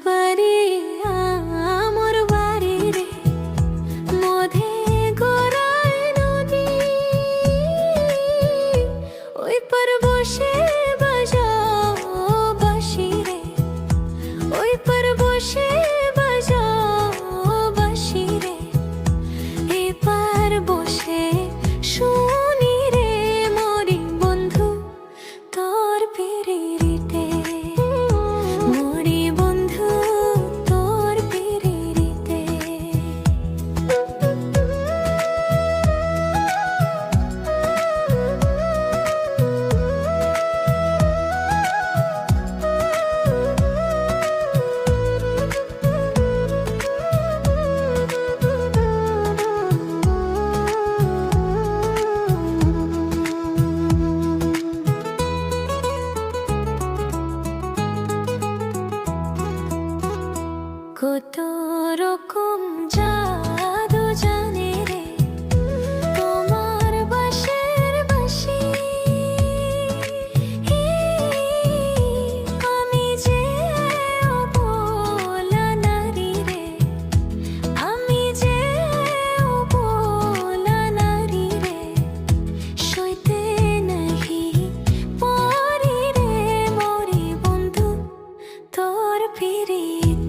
বাড়ি আমার বাড়ি রে, মধে গড়ায় নদী, ওই পার বসে বাজাও বাঁশি রে, ওই পার বসে বাজাও বাঁশি রে, এপার বসে শুনি রে মরি বন্ধু তোর পিরিরিতে, মরি বন্ধু তোর পিরিরিতে। কত রকম জাদু জানে রে তোমার বাঁশের বাঁশি, আমি যে অবলা নারী রে, আমি যে অবলা নারী রে, সইতে নাহি পারি রে মরি বন্ধু তোর পিরিতে।